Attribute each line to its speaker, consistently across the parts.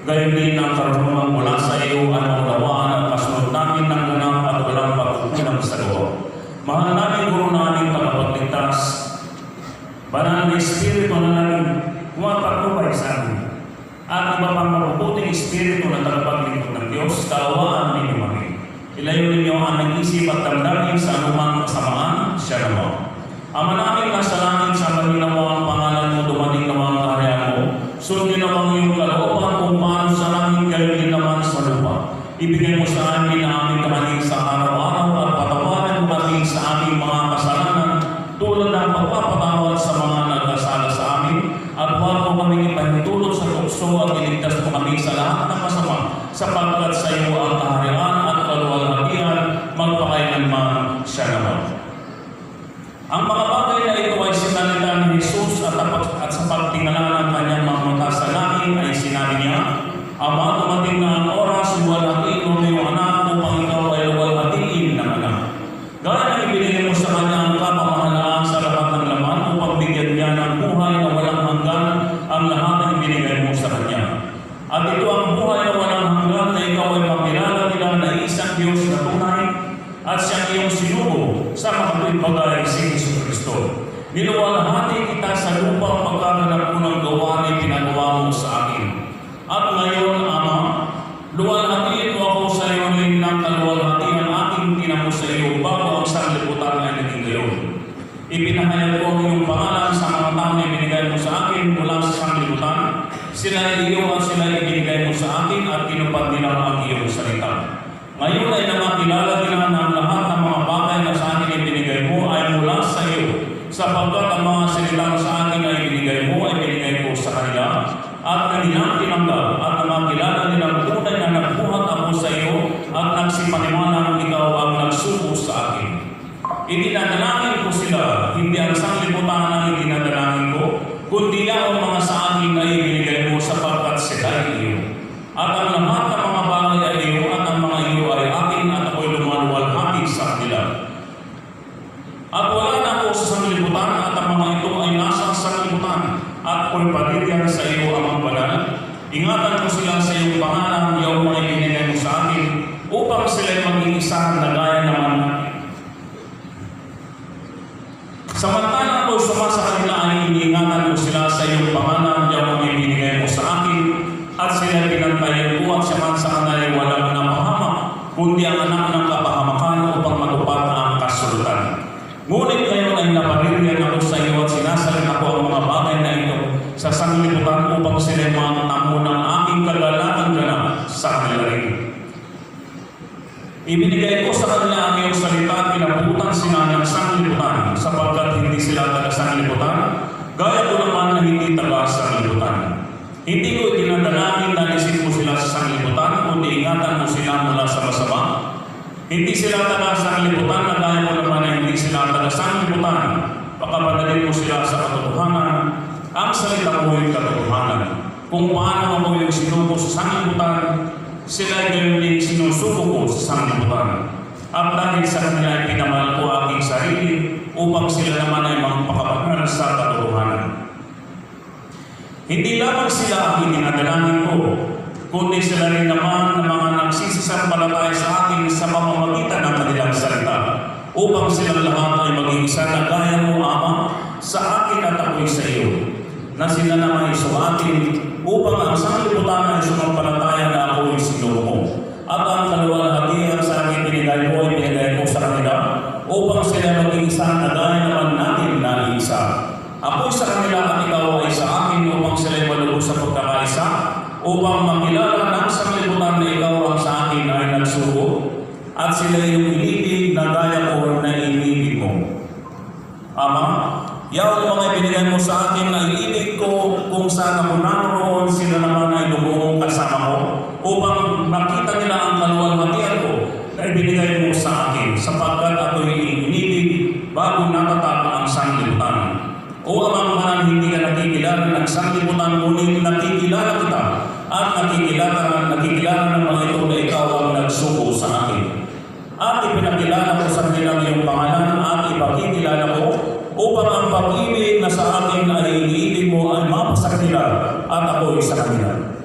Speaker 1: Gayon din ang karunungan mula sa iyo at maunawaan at masunod namin ng ganap at walang pagkukulang sa loob. Mahal namin Guro namin tagapagligtas, banal na Espiritu na namin pumapatnubay sa amin, at iba pang mabubuting Espiritu na tagapaglingkod ng Diyos, kaawaan ninyo kami. Ilayo ninyo ang nag-isip at damdamin sa anumang kasamaan, siya naman. Ama namin nasa langit, sa maninawa ang pangalan mo, dumating naman ang kaharian mo. Sundin naman iyong kalooban kung paano sa langit, gayon din naman sa lupa. Ibigay mo sa amin na aming kamaling sa araw-araw at patawarin mo kami sa aming mga kasalanan tulad ng pagpapatawad sa mga nagkasala sa amin, at huwag mo kami ipahintulot sa tukso at iligtas mo kami sa lahat ng masama, sapagkat sa iyo ang kaharian at kaluwalhatian magpakailanman, siya naman. Ang mga bagay na ito ay sinalita ni Jesus at sa pagtingala ng kanyang mga mata sa langit ay sinabi niya, Ama, dumating na ang oras, luwalhatiin mo iyong anak upang ikaw ay luwalhatiin ng anak. Gaya na ibinigay mo sa kanya ang kapamahalaan sa lahat ng laman upang bigyan niya ng buhay na walang hanggan ang lahat ng ibinigay mo sa kanya. At ito ang buhay na walang hanggan na ikaw ay makilala nila na isang Diyos na tunay at siyang iyong sinugo sa mga bagay si Jesucristo. Niluwalhati kita sa lupang pagkakalap mo ng gawa na pinagawa mo sa akin. At ngayon, Ama, luwalhatiin mo ako sa iyo rin ng kaluwalhati ng aking tinamo sa iyo bago ang sanglibutan ay naging gayon. Ipinahayag ko ang iyong pangalan sa mga tao na ibinigay mo sa akin mula sa sanglibutan. Sila ay iyo at sila ibinigay mo sa akin at tinupad nila ang iyong salita. Ngayon ay namakilala nila ng lahat ng mga bagay na sa akin ibinigay mo ay mula sa iyo, sapagkat ang mga salita sa akin ay ibinigay mo ko sa kanila, at kanilang tinanggap at namakilala nilang tunay na nagbuhat ako sa iyo at nagsipaniwalang ikaw ang nagsuko sa akin. Idinadalangin ko sila, hindi ang sanglibutan ang idinadalangin ko, kundi ang mga sa akin ay ibinigay mo sapagkat sila ay iyo. At ang lahat ng mga bagay ay iyo at ang mga iyo ay akin at ako'y lumaluwalhati sa kanila. At wala na ako sa sanglibutan at ang mga ito ay nasa sanglibutan at ako'y paligyan sa iyo ang banal. Ingatan ko sila sa iyong pangalan, iyong mga ibinigay mo sa akin upang sila'y maging isa na gaya naman natin. Samantalang ako'y suma sa kanila ay iniingatan ko sila sa iyong pangalan, iyong mga ibinigay mo sa akin, at sila pinantayan ko at siya man sa kanila ay walang napahamak, kundi ang anak ng kapahamakan upang matupad ang kasulatan. Ngunit ngayon ay napariryan ako sa iyo at sinasalin ako ang mga bagay na ito sa sanglibutan upang sila makatamo ng aking kagalakan ganap sa kanila rin. Ibinigay ko sa kanila ang iyong salita at pinabutan sila ng sanglibutan sapagkat hindi sila taga-sanglibutan, gaya ko naman na hindi taga-sanglibutan. Hindi ko itinadalangin na isip mo sila sa sanglibutan, kundi ingatan mo sila mula sa masama. Hindi sila taga-sanglibutan na gaya mo naman na hindi sila taga-sanglibutan. Pakapadalin mo sila sa katotohanan. Ang salita mo yung katotohanan. Kung paano ako yung sinuko sa sanglibutan, sila ay gayon din sinusuko ko sa sanglibutan. At dahil sa kanila ay pinamahal ko aking sarili upang sila naman ay magpakapagnal sa katotohanan. Hindi lamang sila ang itinadalangin ko, kundi sila rin naman ng mga nagsisisampalataya sa akin sa pamamagitan ng kanilang salita, upang silang lahat ay maging isa na gaya mo, Ama, sa akin at ako'y sa iyo, na sila naman ay sumatin upang ang sanglibutan ay sumampalataya na ako'y sinuko mo. At ang kaluwalhatian sa akin binigay mo ay binigay mo sa kanila, upang sila maging isa na gaya naman natin na isa. Ako'y sa kanila at ikaw ay sa akin upang sila ay malubos sa pagkakaisa, upang makilala ng sanglibutan na ikaw ang sa akin ay nagsuko, at sila yung inibig na gaya ko na inibig mo. Ama, yaw mga ibinigay mo sa akin na inibig ko kung saan ako naroon, sila naman ay lumuhong kasama ko, upang makita nila ang kaluwalhatian ko na ibinigay mo sa akin, sapagkat ako'y inibig bago natatapa ang sanglibutan. O Amang Mahal, hindi ka nakikilala ng sanglibutan, ngunit nakikilala kita at nakikilala ng mga ito na ikaw ang nagsuko sa akin. At ipinakilala ko sa kanila ngayong pangalan at ipakikilala ko upang ang pag-ibig na sa akin ay iniibig mo ay mapasa kanila at ako'y sa kanila.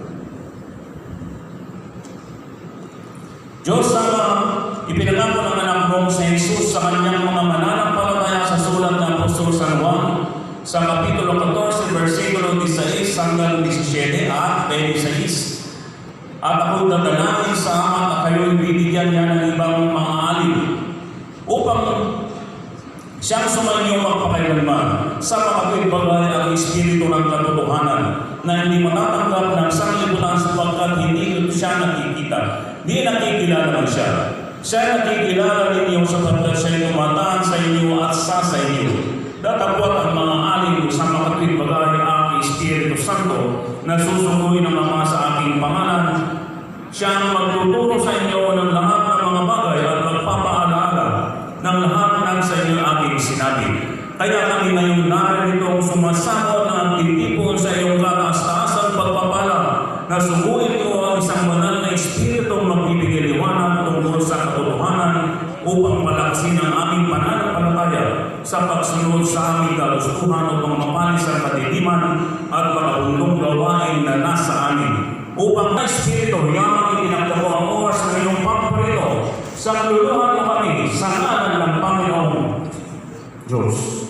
Speaker 1: sa kanyang mga mananampalataya sa sulat ng Apostol San Juan sa Kapitulo 14, versikulo 16 hanggang 17 at 26. At ako'y dadalangin sa Ama at kayo'y bibigyan niya ng ibang mga alin upang siyang sumainyo magpakailanman sa mga bagay ang Espiritu ng katotohanan na hindi matatanggap ng sanglibutan sapagkat hindi siya nakikita. Di nakikilala man siya. Siya nakikilala ninyo sapagkat siya'y tumataan sa inyo at sa inyo. Datapwat ang mga alin sa mga bagay ang Espiritu Santo na susukuin ng Ama sa aking pangalan. Siya ang magtuturo sa inyo ng lahat ng mga bagay at magpapaalala ng lahat ng sa inyo aking sinabi. Kaya kami ngayon narito sumasakot na titipon sa iyong kataas-taasang pagpapala na suguin mo ang isang banal na Espiritu magbibigay liwanag tungkol sa katotohanan upang palaksin ang aming pananampalataya sa pagsunod sa aming kagustuhan upang mapalis ang kadiliman at makatulong gawain na nasa amin. Upang na Espiritu, yamang itinakda ko ang oras ng iyong pagparito sa kaluluhan mo kami sa ngalan ng Panginoon Diyos.